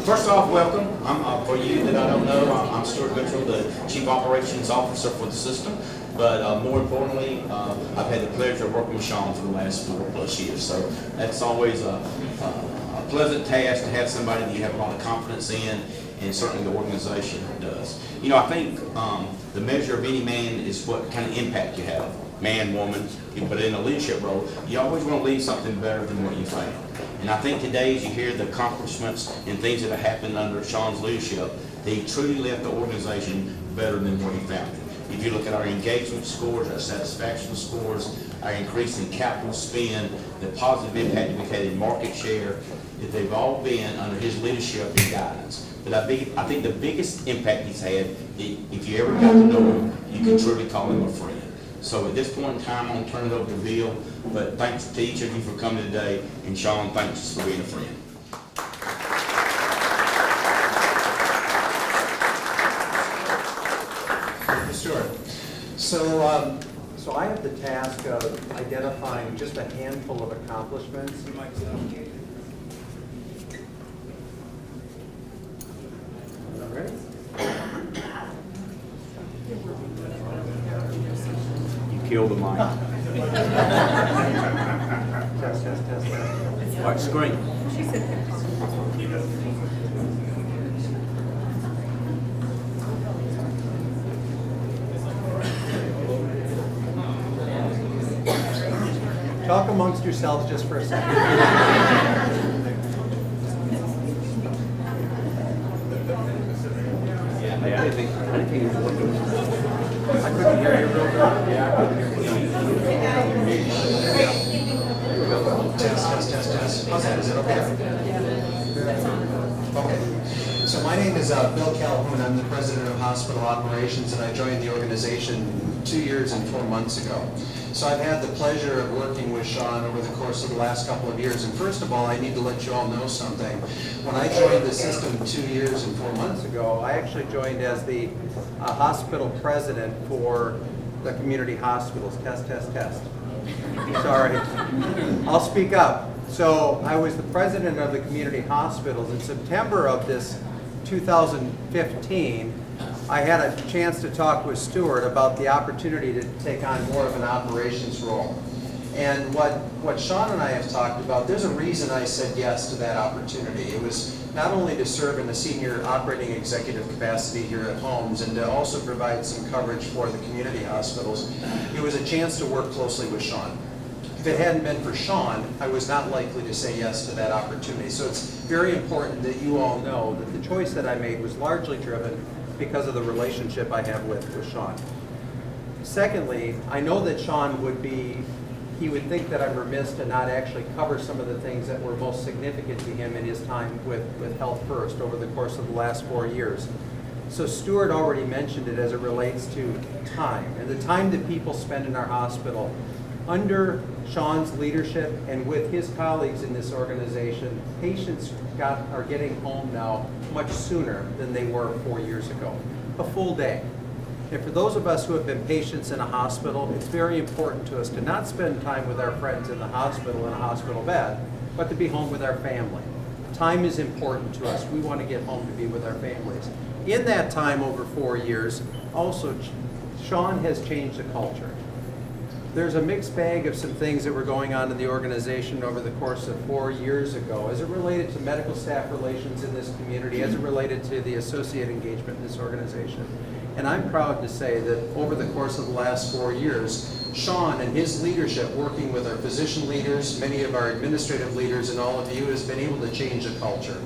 First off, welcome. For you that I don't know, I'm Stuart Goodrill, the Chief Operations Officer for the system. But more importantly, I've had the pleasure of working with Sean for the last 4+ years. So that's always a pleasant task to have somebody that you have a lot of confidence in, and certainly the organization does. You know, I think the measure of any man is what kind of impact you have, man, woman, but in a leadership role, you always want to leave something better than what you found. And I think today, as you hear the accomplishments and things that have happened under Sean's leadership, he truly left the organization better than what he found it. If you look at our engagement scores, our satisfaction scores, our increase in capital spend, the positive impact we've had in market share, that they've all been under his leadership and guidance. But I think the biggest impact he's had, if you ever got to know him, you can truly call him a friend. So at this point in time, I'm going to turn it over to Bill, but thanks to each of you for coming today, and Sean, thanks for being a friend. Stuart. So I have the task of identifying just a handful of accomplishments. All right. You killed the mic. Test. All right, screen. Talk amongst yourselves just for a second. I didn't think it was working. I couldn't hear you real good. Yeah, I couldn't hear you. Test. How's that? Is it okay? Okay. So my name is Bill Calhoun. I'm the president of hospital operations, and I joined the organization 2 years and 4 months ago. So I've had the pleasure of working with Sean over the course of the last couple of years. And first of all, I need to let you all know something. When I joined the system 2 years and 4 months ago, I actually joined as the hospital president for the community hospitals. Test. Sorry. I'll speak up. So I was the president of the community hospitals. In September of this 2015, I had a chance to talk with Stuart about the opportunity to take on more of an operations role. And what Sean and I have talked about, there's a reason I said yes to that opportunity. It was not only to serve in a senior operating executive capacity here at Holmes and to also provide some coverage for the community hospitals. It was a chance to work closely with Sean. If it hadn't been for Sean, I was not likely to say yes to that opportunity. So it's very important that you all know that the choice that I made was largely driven because of the relationship I have with Sean. Secondly, I know that Sean would think that I'm remiss to not actually cover some of the things that were most significant to him in his time with Health First over the course of the last 4 years. So Stuart already mentioned it as it relates to time, and the time that people spend in our hospital. Under Sean's leadership and with his colleagues in this organization, patients are getting home now much sooner than they were 4 years ago. A full day. And for those of us who have been patients in a hospital, it's very important to us to not spend time with our friends in the hospital in a hospital bed, but to be home with our family. Time is important to us. We want to get home to be with our families. In that time over 4 years, also Sean has changed the culture. There's a mixed bag of some things that were going on in the organization over the course of 4 years ago as it related to medical staff relations in this community, as it related to the associate engagement in this organization. And I'm proud to say that over the course of the last 4 years, Sean and his leadership, working with our physician leaders, many of our administrative leaders, and all of you, has been able to change the culture.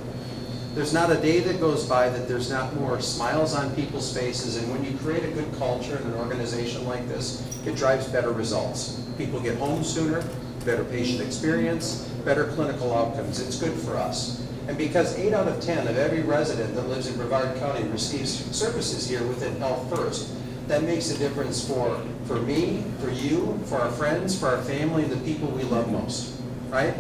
There's not a day that goes by that there's not more smiles on people's faces, and when you create a good culture in an organization like this, it drives better results. People get home sooner, better patient experience, better clinical outcomes. It's good for us. And because 8 out of 10 of every resident that lives in Brevard County receives services here within Health First, that makes a difference for me, for you, for our friends, for our family, and the people we love most, right?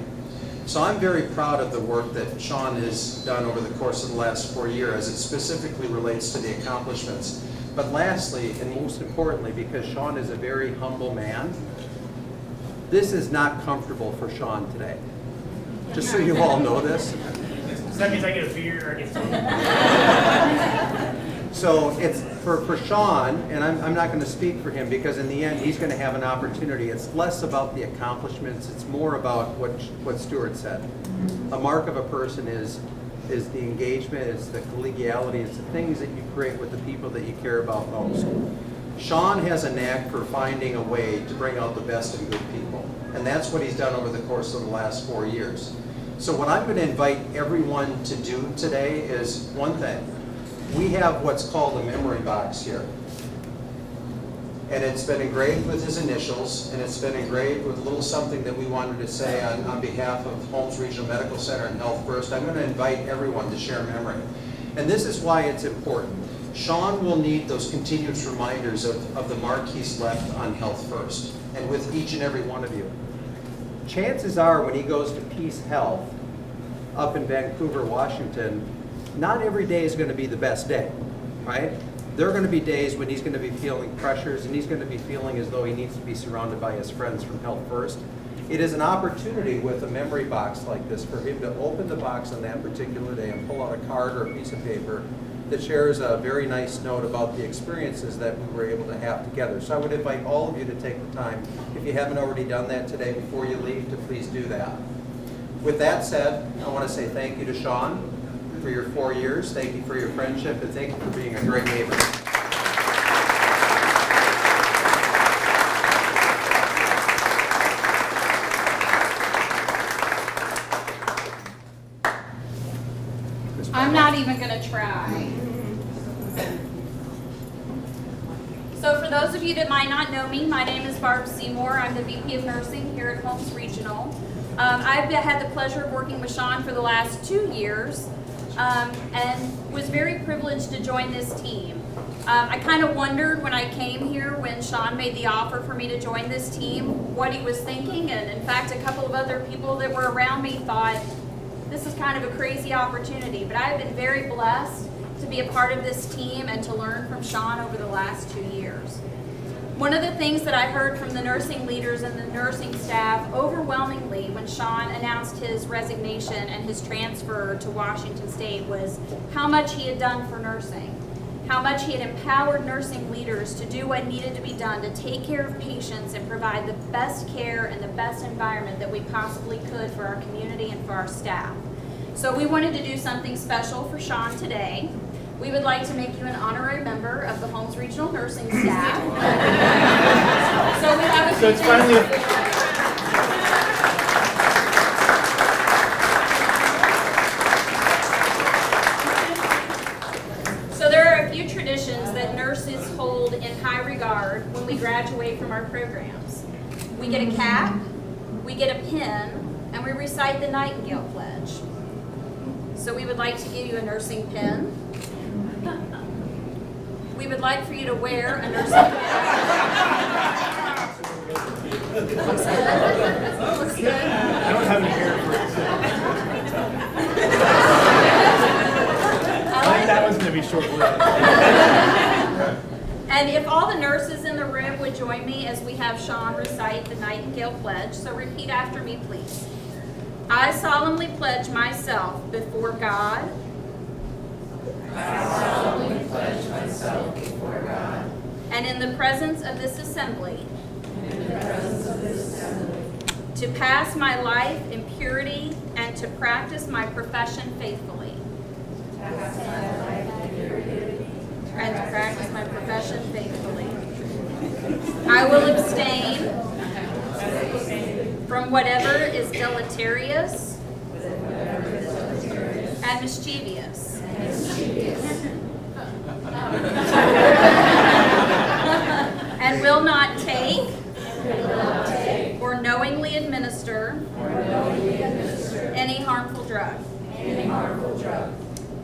So I'm very proud of the work that Sean has done over the course of the last 4 years as it specifically relates to the accomplishments. But lastly, and most importantly, because Sean is a very humble man, this is not comfortable for Sean today. Just so you all know this. that means I get a beer, I get something. So it's for Sean, and I'm not going to speak for him because in the end, he's going to have an opportunity. It's less about the accomplishments, it's more about what Stuart said. A mark of a person is the engagement, it's the collegiality, it's the things that you create with the people that you care about most. Sean has a knack for finding a way to bring out the best in good people. And that's what he's done over the course of the last 4 years. So what I'm going to invite everyone to do today is one thing. We have what's called a memory box here. And it's been engraved with his initials, and it's been engraved with a little something that we wanted to say on behalf of Holmes Regional Medical Center and Health First. I'm going to invite everyone to share memory. And this is why it's important. Sean will need those continuous reminders of the mark he's left on Health First, and with each and every one of you. Chances are when he goes to Peace Health up in Vancouver, Washington, not every day is going to be the best day, right? There are going to be days when he's going to be feeling pressures and he's going to be feeling as though he needs to be surrounded by his friends from Health First. It is an opportunity with a memory box like this for him to open the box on that particular day and pull out a card or a piece of paper that shares a very nice note about the experiences that we were able to have together. So I would invite all of you to take the time, if you haven't already done that today before you leave, to please do that. With that said, I want to say thank you to Sean for your 4 years, thank you for your friendship, and thank you for being a great neighbor. I'm not even going to try. So for those of you that might not know me, my name is Barb Seymour. I'm the VP of Nursing here at Holmes Regional. I've had the pleasure of working with Sean for the last 2 years and was very privileged to join this team. I kind of wondered when I came here, when Sean made the offer for me to join this team, what he was thinking, and in fact a couple of other people that were around me thought, this is kind of a crazy opportunity, but I've been very blessed to be a part of this team and to learn from Sean over the last 2 years. One of the things that I heard from the nursing leaders and the nursing staff overwhelmingly when Sean announced his resignation and his transfer to Washington State was how much he had done for nursing, how much he had empowered nursing leaders to do what needed to be done to take care of patients and provide the best care and the best environment that we possibly could for our community and for our staff. So we wanted to do something special for Sean today. We would like to make you an honorary member of the Holmes Regional Nursing staff. So we have a few it's finally So there are a few traditions that nurses hold in high regard when we graduate from our programs. We get a cap, we get a pin, and we recite the Nightingale Pledge. So we would like to give you a nursing pin. We would like for you to wear a nursing pin. Looks good. Looks good. I don't have any hair for it. I think that one's going to be short-lived. And if all the nurses in the room would join me as we have Sean recite the Nightingale Pledge. So repeat after me, please. I solemnly pledge myself before God. I solemnly pledge myself before God. And in the presence of this assembly. In the presence of this assembly. To pass my life in purity and to practice my profession faithfully. To pass my life in purity. And to practice my profession faithfully. I will abstain from whatever is deleterious and mischievous. And will not take or knowingly administer any harmful drug.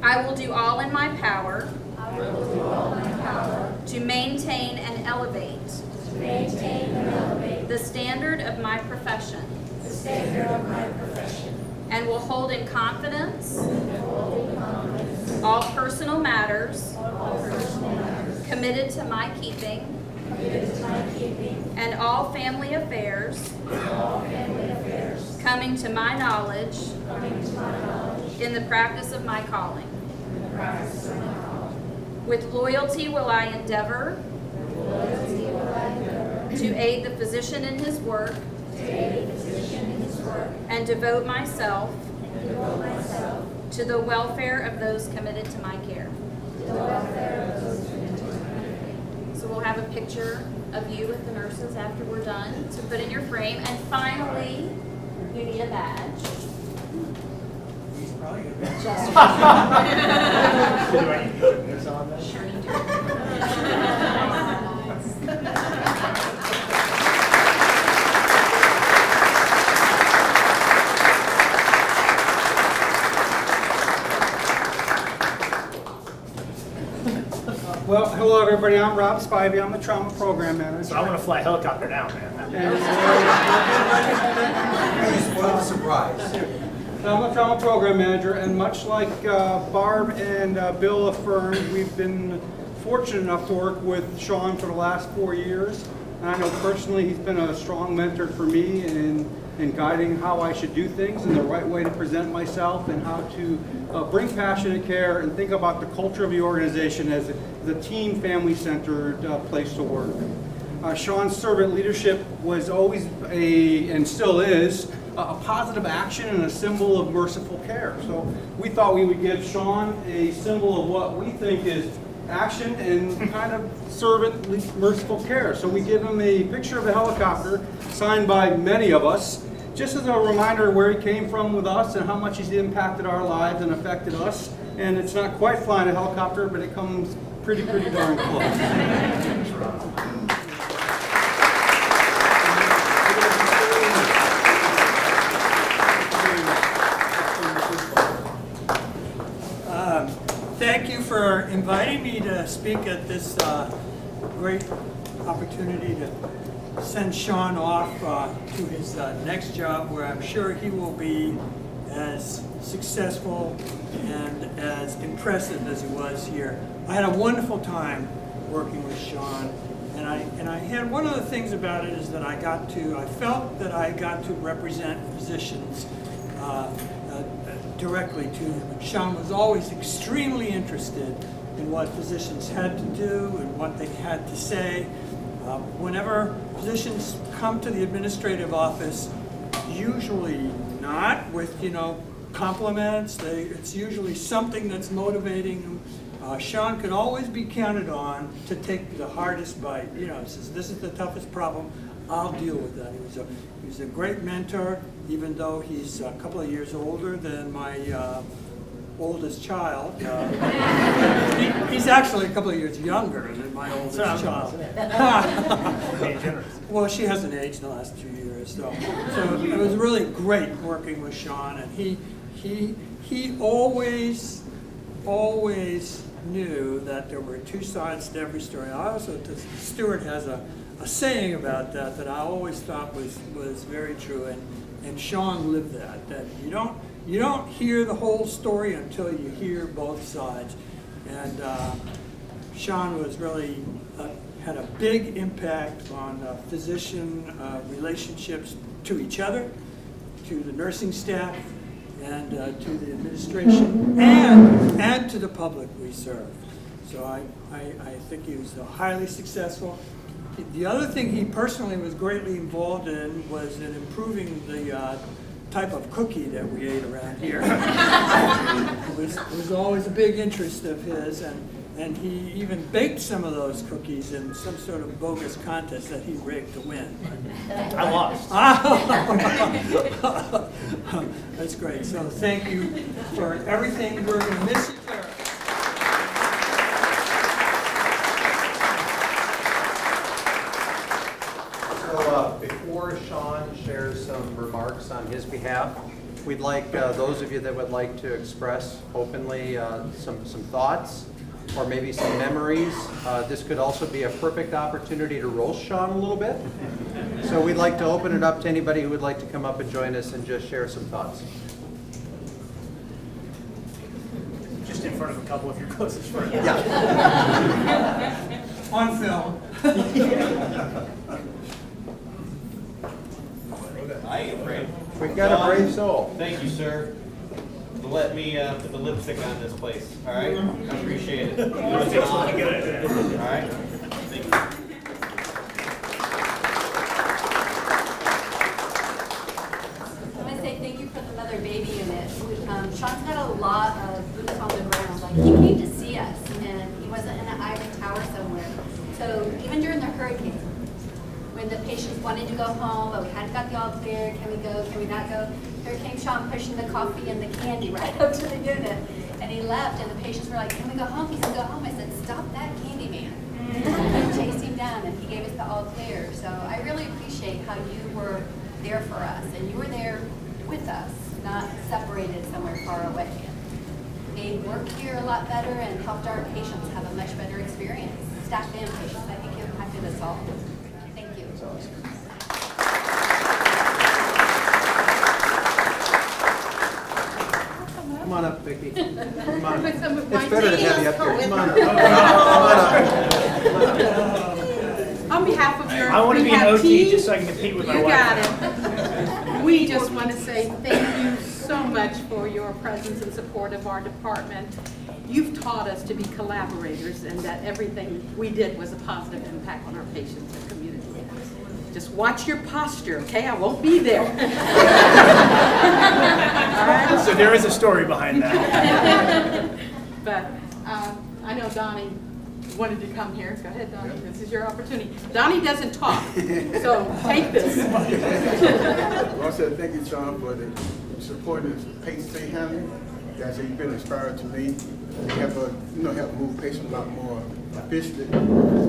I will do all in my power to maintain and elevate the standard of my profession. And will hold in confidence all personal matters committed to my keeping and all family affairs coming to my knowledge in the practice of my calling. With loyalty will I endeavor to aid the physician in his work and devote myself to the welfare of those committed to my care. So we'll have a picture of you with the nurses after we're done to put in your frame. And finally, you need a badge. Just Do I need to put this on then? sure you do. Well, hello everybody, I'm Rob Spivey, I'm the trauma program manager. So I want to fly a helicopter now, man. You spoiled the surprise. I'm the trauma program manager, and much like Barb and Bill affirmed, we've been fortunate enough to work with Sean for the last 4 years. And I know personally he's been a strong mentor for me in guiding how I should do things and the right way to present myself and how to bring passionate care and think about the culture of the organization as the team, family-centered place to work. Sean's servant leadership was always and still is, a positive action and a symbol of merciful care. So we thought we would give Sean a symbol of what we think is action and kind of servant merciful care. So we give him a picture of a helicopter signed by many of us, just as a reminder of where he came from with us and how much he's impacted our lives and affected us. And it's not quite flying a helicopter, but it comes pretty darn close. Thank you for inviting me to speak at this great opportunity to send Sean off to his next job, where I'm sure he will be as successful and as impressive as he was here. I had a wonderful time working with Sean, and I had one of the things about it is that I felt that I got to represent physicians directly to him. And Sean was always extremely interested in what physicians had to do and what they had to say. Whenever physicians come to the administrative office, usually not with, compliments. It's usually something that's motivating them. Sean could always be counted on to take the hardest bite. He says, this is the toughest problem, I'll deal with that. He was a great mentor, even though he's a couple of years older than my oldest child. He's actually a couple of years younger than my oldest child. Being generous. Well, she hasn't aged in the last 2 years, so it was really great working with Sean, and he always knew that there were two sides to every story. Stuart has a saying about that I always thought was very true, and Sean lived that you don't hear the whole story until you hear both sides. And Sean was really had a big impact on physician relationships to each other, to the nursing staff, and to the administration, and to the public we serve. So I think he was highly successful. The other thing he personally was greatly involved in was in improving the type of cookie that we ate around here. It was always a big interest of his, and he even baked some of those cookies in some sort of bogus contest that he rigged to win. I lost. That's great. So thank you for everything. We're going to miss you, Tara. So before Sean shares some remarks on his behalf, we'd like those of you that would like to express openly some thoughts or maybe some memories. This could also be a perfect opportunity to roast Sean a little bit. So we'd like to open it up to anybody who would like to come up and join us and just share some thoughts. Just in front of a couple of your closest friends. Yeah. On film. I ain't afraid. We've got a brave soul. Thank you, sir. to let me put the lipstick on this place. All right, I appreciate it. Lipstick's a good idea. All right. Thank you. I want to say thank you for the mother baby unit. Sean's got a lot of boots on the ground. Like, he came to see us, and he wasn't in an ivory tower somewhere. So even during the hurricane, when the patients wanted to go home, but we hadn't got the all clear, can we go, can we not go? Here came Sean pushing the coffee and the candy right up to the unit. And he left, and the patients were like, can we go home? He said, go home. I said, stop that candy man. And chased him down, and he gave us the all clear. So I really appreciate how you were there for us, and you were there with us, not separated somewhere far away. Made work here a lot better and helped our patients have a much better experience. Staff and patients, I think you impacted us all. Thank you. Come on up, Vicki. Come on. With some of It's my better to have you up tea, here. let's Come on go up. with Come on up. On behalf of your, I want to we be an have OT tea. just so I can compete with my You wife. got it. We just want to say thank you so much for your presence and support of our department. You've taught us to be collaborators and that everything we did was a positive impact on our patients and community. Just watch your posture, okay? I won't be there. All right? So there is a story behind that. But I know Donnie wanted to come here. Go ahead, Donnie. This is your opportunity. Donnie doesn't talk, so take this. Well, I said thank you, Sean, for the supporting the patient stay handling. That's you've been inspired to me. You help move patients a lot more efficiently.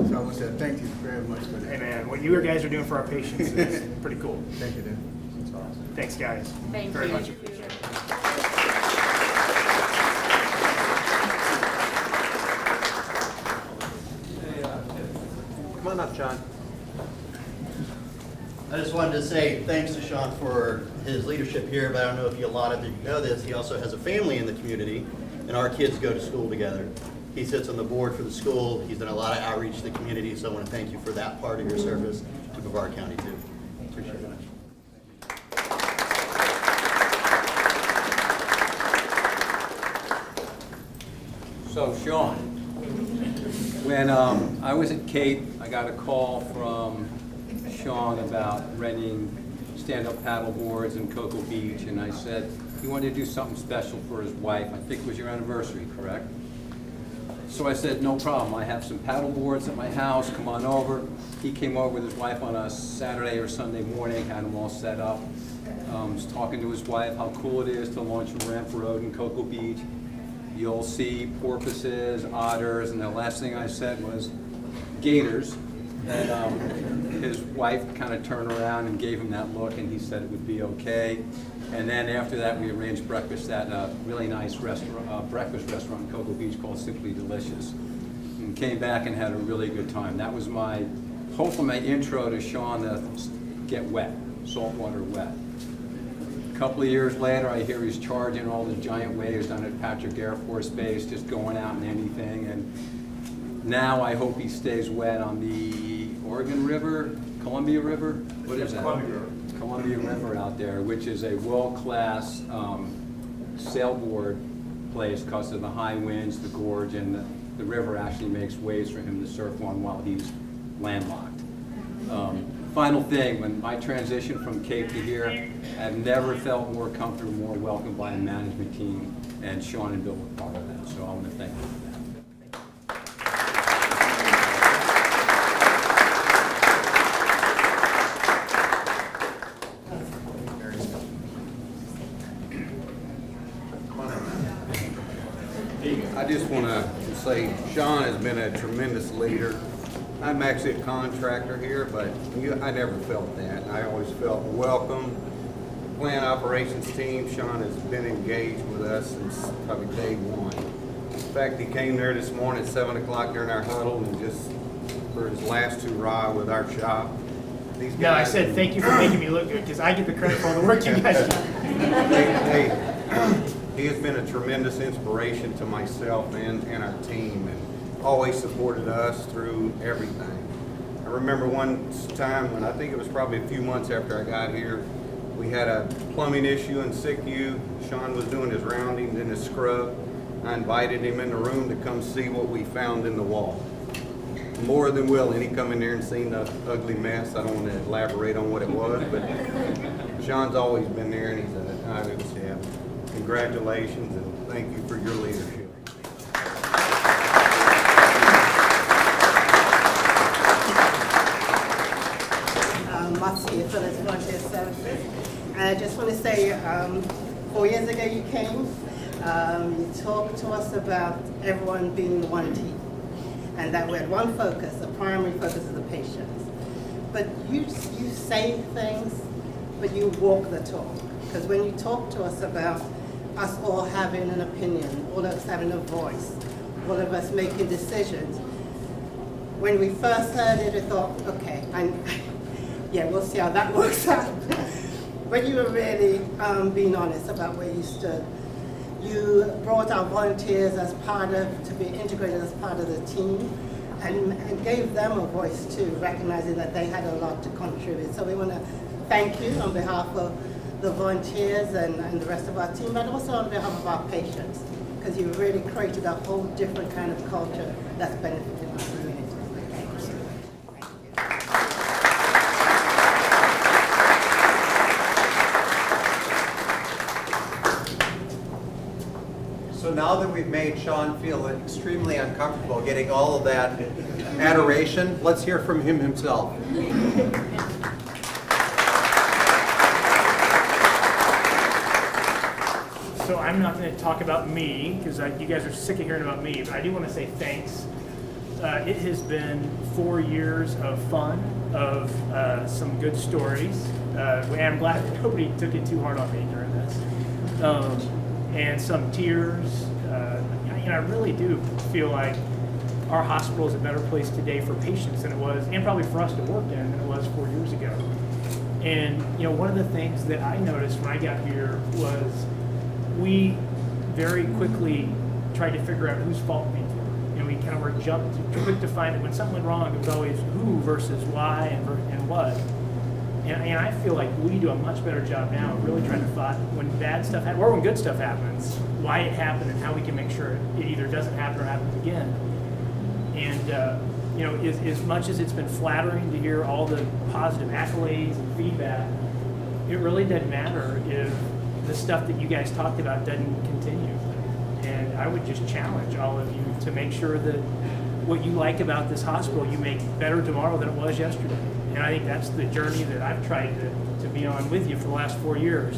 So I want to say thank you very much for that. Hey man, what you guys are doing for our patients is pretty cool. Thank you, Dan. That's awesome. Thanks, guys. Thank Very you. much appreciated. Come on up, John. I just wanted to say thanks to Sean for his leadership here, but I don't know if a lot of you know this, he also has a family in the community, and our kids go to school together. He sits on the board for the school. He's done a lot of outreach to the community, so I want to thank you for that part of your service to Brevard County too. Appreciate it. So Sean, when I was at Cape, I got a call from Sean about renting stand-up paddle boards in Cocoa Beach, and I said he wanted to do something special for his wife. I think it was your anniversary, correct? So I said, no problem. I have some paddle boards at my house. Come on over. He came over with his wife on a Saturday or Sunday morning, had them all set up. Was talking to his wife how cool it is to launch a ramp road in Cocoa Beach. You'll see porpoises, otters, and the last thing I said was gators. And his wife kind of turned around and gave him that look, and he said it would be okay. And then after that, we arranged breakfast at a really nice restaurant, breakfast restaurant in Cocoa Beach called Simply Delicious. And came back and had a really good time. That was hopefully my intro to Sean to get wet, saltwater wet. A couple of years later, I hear he's charging all the giant waves down at Patrick Air Force Base, just going out in anything. And now I hope he stays wet on the Oregon River, Columbia River? What is that? Columbia River. Columbia River out there, which is a world-class sailboard place because of the high winds, the gorge, and the river actually makes waves for him to surf on while he's landlocked. Final thing, when I transitioned from Cape to here, I've never felt more comfortable, more welcomed by a management team, and Sean and Bill were part of that, so I want to thank them for that. I just want to say Sean has been a tremendous leader. I'm actually a contractor here, but I never felt that. I always felt welcome. Plant operations team, Sean has been engaged with us since probably day one. In fact, he came there this morning at 7 o'clock during our huddle and just for his last hurrah with our shop. These guys, No, I said thank you for making me look good because I get the credit for all the work you guys do. He has been a tremendous inspiration to myself and our team, and always supported us through everything. I remember one time when I think it was probably a few months after I got here, We had a plumbing issue in SICU. Sean was doing his roundings in his scrub. I invited him in the room to come see what we found in the wall. More than willing, he come in there and seen the ugly mess. I don't want to elaborate on what it was, but Sean's always been there, and he said, I would say, congratulations and thank you for your leadership. Marcia Phillips, Volunteer Services. And I just want to say, 4 years ago you came, you talked to us about everyone being one team, and that we had one focus, the primary focus of the patients. But you say things, but you walk the talk. Because when you talk to us about us all having an opinion, all of us having a voice, all of us making decisions, when we first heard it, we thought, okay, yeah, we'll see how that works out. But you were really being honest about where you stood. You brought our volunteers as to be integrated as part of the team, and gave them a voice too, recognizing that they had a lot to contribute. So we want to thank you on behalf of the volunteers and the rest of our team, but also on behalf of our patients, because you really created a whole different kind of culture that's benefiting our community. So now that we've made Sean feel extremely uncomfortable getting all of that adoration, let's hear from him himself. So I'm not going to talk about me, because you guys are sick of hearing about me, but I do want to say thanks. It has been 4 years of fun, of some good stories, and I'm glad that nobody took it too hard on me during this. And some tears. I really do feel like our hospital is a better place today for patients than it was, and probably for us to work in, than it was 4 years ago. And one of the things that I noticed when I got here was we very quickly tried to figure out whose fault things were. We kind of were quick to find that when something went wrong, it was always who versus why and what. And I feel like we do a much better job now of really trying to find when bad stuff happens, or when good stuff happens, why it happened and how we can make sure it either doesn't happen or happens again. And as much as it's been flattering to hear all the positive accolades and feedback, it really doesn't matter if the stuff that you guys talked about doesn't continue. And I would just challenge all of you to make sure that what you like about this hospital you make better tomorrow than it was yesterday. And I think that's the journey that I've tried to be on with you for the last 4 years.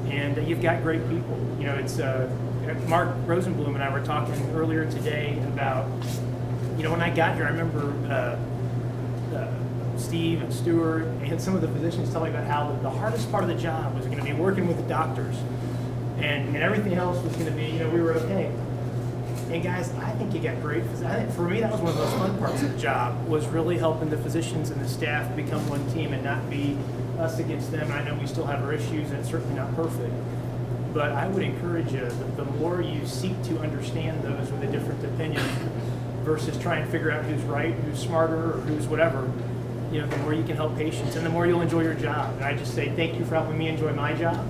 And you've got great people. It's Mark Rosenblum and I were talking earlier today about, when I got here, I remember Steve and Stuart and some of the physicians telling me about how the hardest part of the job was going to be working with the doctors. And everything else was going to be, we were okay. And guys, I think you got great physicians. I think for me, that was one of those fun parts of the job, was really helping the physicians and the staff become one team and not be us against them. And I know we still have our issues, and it's certainly not perfect. But I would encourage you, the more you seek to understand those with a different opinion versus try and figure out who's right, who's smarter, or who's whatever, the more you can help patients and the more you'll enjoy your job. And I just say thank you for helping me enjoy my job.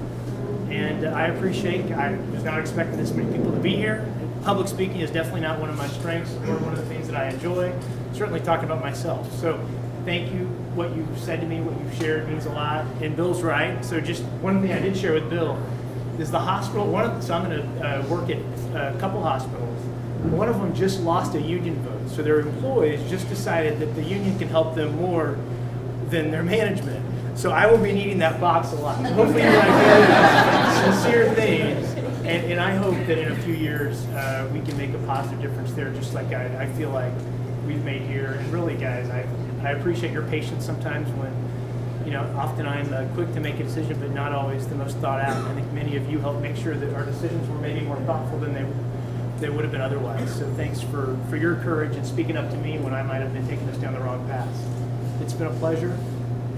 And I appreciate, I was not expecting this many people to be here. Public speaking is definitely not one of my strengths or one of the things that I enjoy. Certainly talking about myself. So thank you. What you said to me, what you've shared means a lot. And Bill's right. So just one thing I did share with Bill is the hospital, so I'm going to work at a couple hospitals. One of them just lost a union vote. So their employees just decided that the union can help them more than their management. So I will be needing that box a lot. So hopefully you're like sincere things. And I hope that in a few years we can make a positive difference there, just like I feel like we've made here. And really, guys, I appreciate your patience sometimes when, often I'm quick to make a decision, but not always the most thought out. I think many of you helped make sure that our decisions were maybe more thoughtful than they would have been otherwise. So thanks for your courage and speaking up to me when I might have been taking us down the wrong path. It's been a pleasure.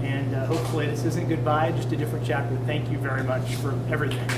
And hopefully this isn't goodbye, just a different chapter. Thank you very much for everything.